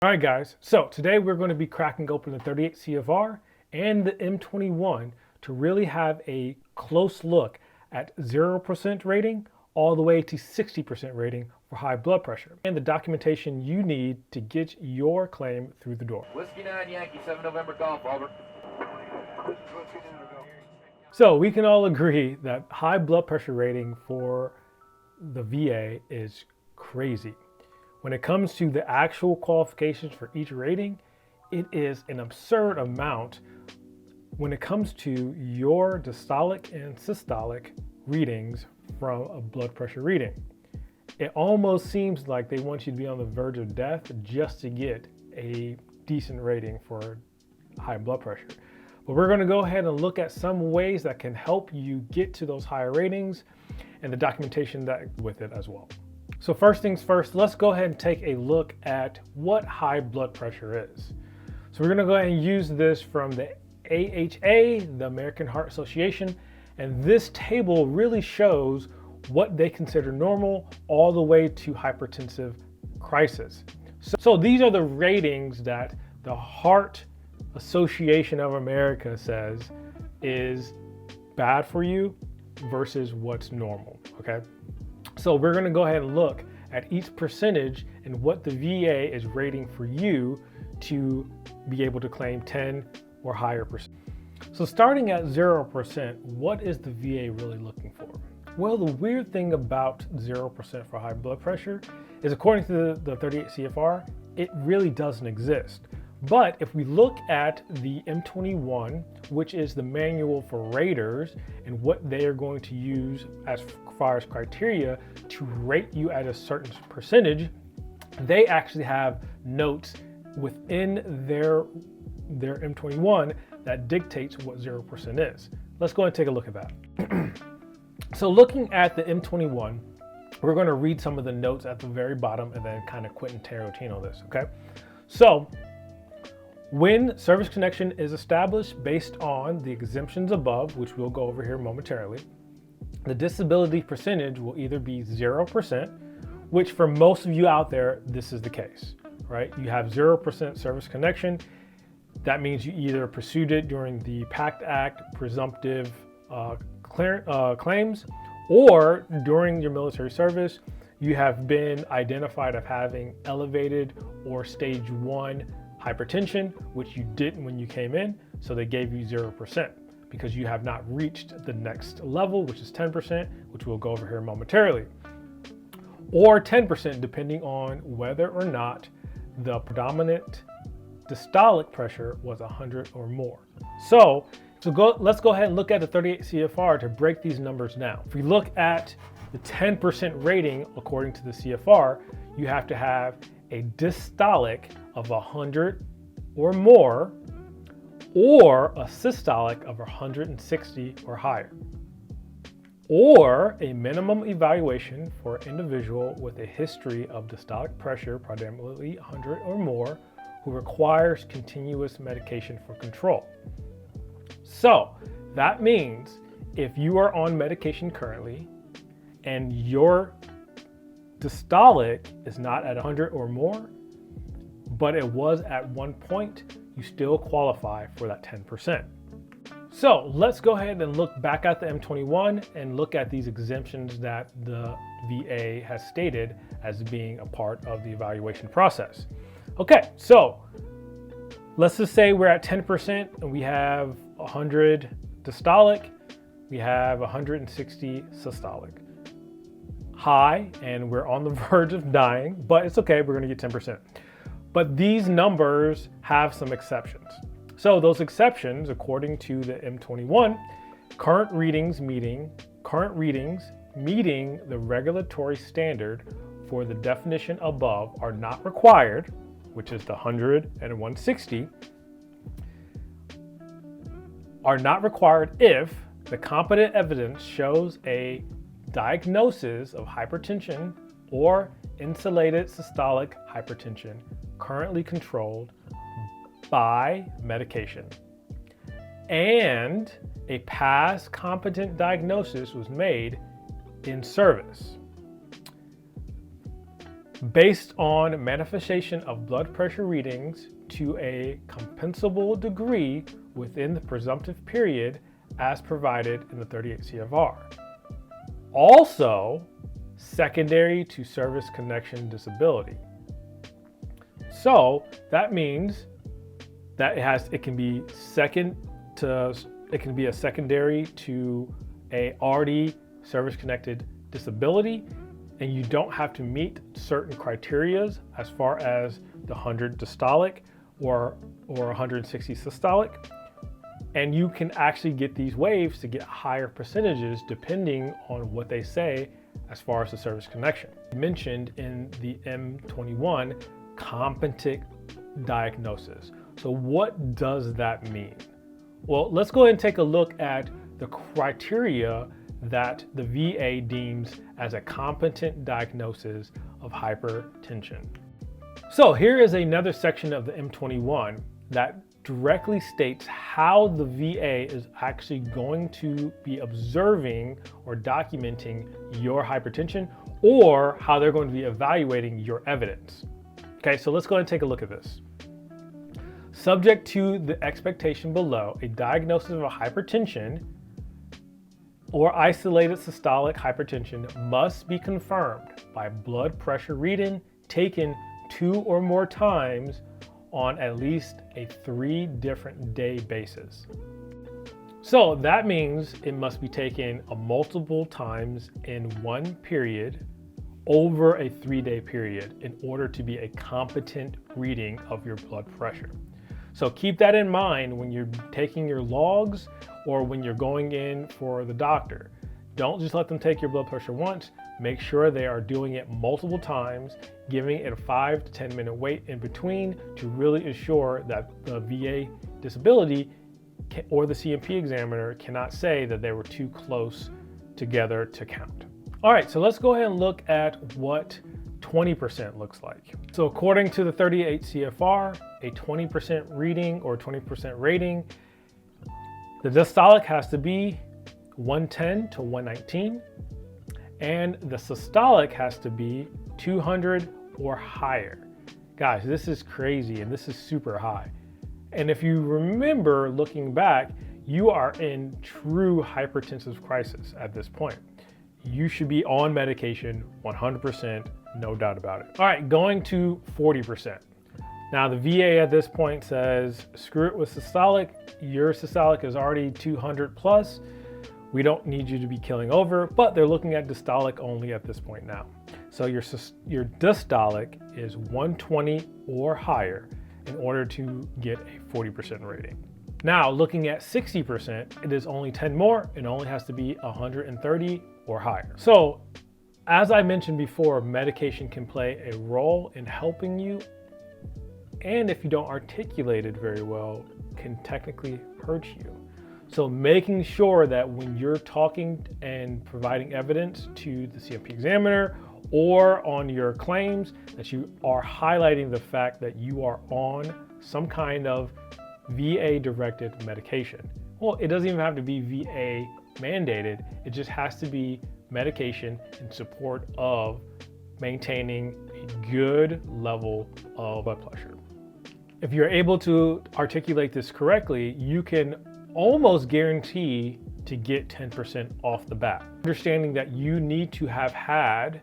All right, guys, so today we're going to be cracking open the 38 CFR and the M21 to really have a close look at 0% rating all the way to 60% rating for high blood pressure and the documentation you need to get your claim through the door. Whiskey 9 Yankee 7 November Golf, over. So we can all agree that high blood pressure rating for the VA is crazy. When it comes to the actual qualifications for each rating, it is an absurd amount when it comes to your diastolic and systolic readings from a blood pressure reading. It almost seems like they want you to be on the verge of death just to get a decent rating for high blood pressure. But we're going to go ahead and look at some ways that can help you get to those higher ratings and the documentation that with it as well. So first things first, let's go ahead and take a look at what high blood pressure is. So we're going to go ahead and use this from the AHA, the American Heart Association, and this table really shows what they consider normal all the way to hypertensive crisis. So these are the ratings that the Heart Association of America says is bad for you versus what's normal, okay? So we're going to go ahead and look at each percentage and what the VA is rating for you to be able to claim 10 or higher percent. So starting at 0%, what is the VA really looking for? Well, the weird thing about 0% for high blood pressure is according to the 38 CFR, it really doesn't exist. But if we look at the M21, which is the manual for raters and what they are going to use as far as criteria to rate you at a certain percentage, they actually have notes within their M21 that dictates what 0% is. Let's go and take a look at that. So looking at the M21, we're going to read some of the notes at the very bottom and then kind of Quentin Tarantino this, okay? So when service connection is established based on the exemptions above, which we'll go over here momentarily, the disability percentage will either be 0%, which for most of you out there, this is the case, right? You have 0% service connection. That means you either pursued it during the PACT Act presumptive claims, or during your military service, you have been identified of having elevated or stage 1 hypertension, which you didn't when you came in, so they gave you 0% because you have not reached the next level, which is 10%, which we'll go over here momentarily, or 10% depending on whether or not the predominant diastolic pressure was 100 or more. Let's go ahead and look at the 38 CFR to break these numbers down. If we look at the 10% rating according to the CFR, you have to have a diastolic of 100 or more, or a systolic of 160 or higher, or a minimum evaluation for an individual with a history of diastolic pressure, predominantly 100 or more, who requires continuous medication for control. So that means if you are on medication currently and your diastolic is not at 100 or more, but it was at one point, you still qualify for that 10%. So let's go ahead and look back at the M21 and look at these exemptions that the VA has stated as being a part of the evaluation process. Okay, so let's just say we're at 10% and we have 100 diastolic, we have 160 systolic. High, and we're on the verge of dying, but it's okay, we're gonna get 10%. But these numbers have some exceptions. So those exceptions, according to the M21, current readings meeting the regulatory standard for the definition above are not required, which is the 100 and 160, are not required if the competent evidence shows a diagnosis of hypertension or insulated systolic hypertension currently controlled by medication, and a past competent diagnosis was made in service. based on manifestation of blood pressure readings to a compensable degree within the presumptive period as provided in the 38 CFR. Also, secondary to service connection disability. So that means that it can be a secondary to a already service connected disability, and you don't have to meet certain criterias as far as the 100 diastolic or 160 systolic. And you can actually get these waves to get higher percentages depending on what they say as far as the service connection. Mentioned in the M21, competent diagnosis. So what does that mean? Well, let's go ahead and take a look at the criteria that the VA deems as a competent diagnosis of hypertension. So here is another section of the M21 that directly states how the VA is actually going to be observing or documenting your hypertension, or how they're going to be evaluating your evidence. Okay, so let's go ahead and take a look at this. Subject to the expectation below, a diagnosis of a hypertension or isolated systolic hypertension must be confirmed by blood pressure reading taken 2 or more times on at least a 3 different day basis. So that means it must be taken multiple times in one period over a 3-day period in order to be a competent reading of your blood pressure. So keep that in mind when you're taking your logs or when you're going in for the doctor. Don't just let them take your blood pressure once. Make sure they are doing it multiple times, giving it a 5 to 10 minute wait in between to really ensure that the VA disability or the CMP examiner cannot say that they were too close together to count. All right, so let's go ahead and look at what 20% looks like. So according to the 38 CFR, a 20% reading or 20% rating, the diastolic has to be 110 to 119, and the systolic has to be 200 or higher. Guys, this is crazy and this is super high. And if you remember looking back, you are in true hypertensive crisis at this point. You should be on medication 100%, no doubt about it. All right, going to 40%. Now the VA at this point says, screw it with systolic. Your systolic is already 200 plus. We don't need you to be killing over, but they're looking at diastolic only at this point now. So your diastolic is 120 or higher in order to get a 40% rating. Now looking at 60%, it is only 10 more. It only has to be 130 or higher. So as I mentioned before, medication can play a role in helping you, and if you don't articulate it very well, can technically hurt you. So making sure that when you're talking and providing evidence to the CMP examiner or on your claims, that you are highlighting the fact that you are on some kind of VA-directed medication. Well, it doesn't even have to be VA mandated. It just has to be medication in support of maintaining a good level of blood pressure. If you're able to articulate this correctly, you can almost guarantee to get 10% off the bat. Understanding that you need to have had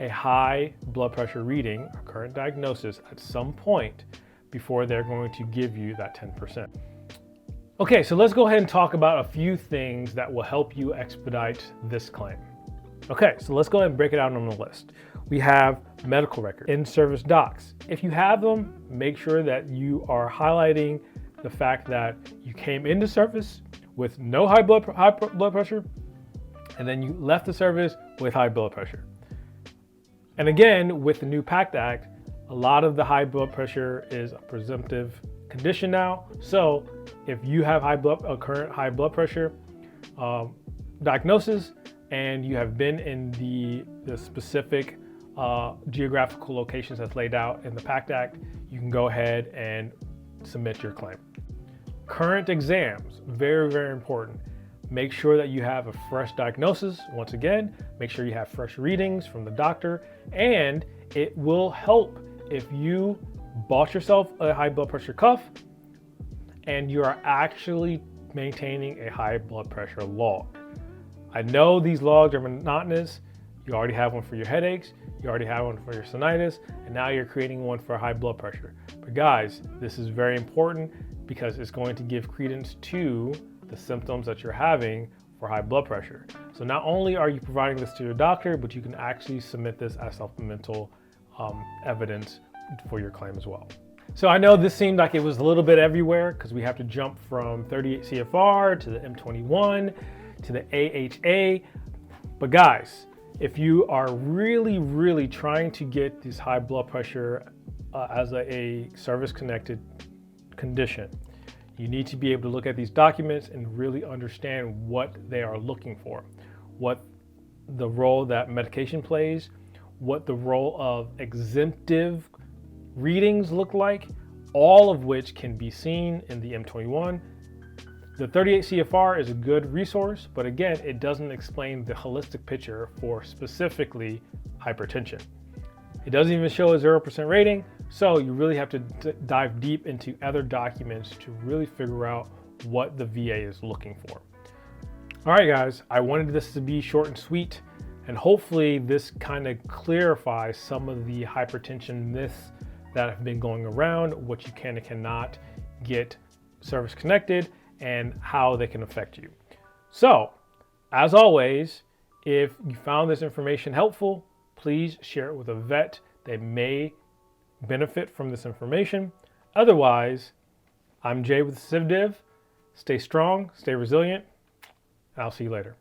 a high blood pressure reading or current diagnosis at some point before they're going to give you that 10%. Okay, so let's go ahead and talk about a few things that will help you expedite this claim. Okay, so let's go ahead and break it out on the list. We have medical record, in-service docs. If you have them, make sure that you are highlighting the fact that you came into service with no high blood pressure, and then you left the service with high blood pressure. And again, with the new PACT Act, a lot of the high blood pressure is a presumptive condition now. So if you have current high blood pressure diagnosis, and you have been in the specific geographical locations that's laid out in the PACT Act, you can go ahead and submit your claim. Current exams, very, very important. Make sure that you have a fresh diagnosis. Once again, make sure you have fresh readings from the doctor. And it will help if you bought yourself a high blood pressure cuff and you are actually maintaining a high blood pressure log. I know these logs are monotonous. You already have one for your headaches, you already have one for your tinnitus, and now you're creating one for high blood pressure. But guys, this is very important because it's going to give credence to the symptoms that you're having for high blood pressure. So not only are you providing this to your doctor, but you can actually submit this as supplemental evidence for your claim as well. So I know this seemed like it was a little bit everywhere because we have to jump from 38 CFR to the M21 to the AHA. But guys, if you are really trying to get this high blood pressure as a service-connected condition, you need to be able to look at these documents and really understand what they are looking for, what the role that medication plays, what the role of exemptive readings look like, all of which can be seen in the M21. The 38 CFR is a good resource, but again, it doesn't explain the holistic picture for specifically hypertension. It doesn't even show a 0% rating, so you really have to dive deep into other documents to really figure out what the VA is looking for. All right, guys, I wanted this to be short and sweet, and hopefully this kind of clarifies some of the hypertension myths that have been going around, what you can and cannot get service connected, and how they can affect you. So, as always, if you found this information helpful, please share it with a vet that may benefit from this information. Otherwise, I'm Jay with CIVDIV. Stay strong, stay resilient, and I'll see you later.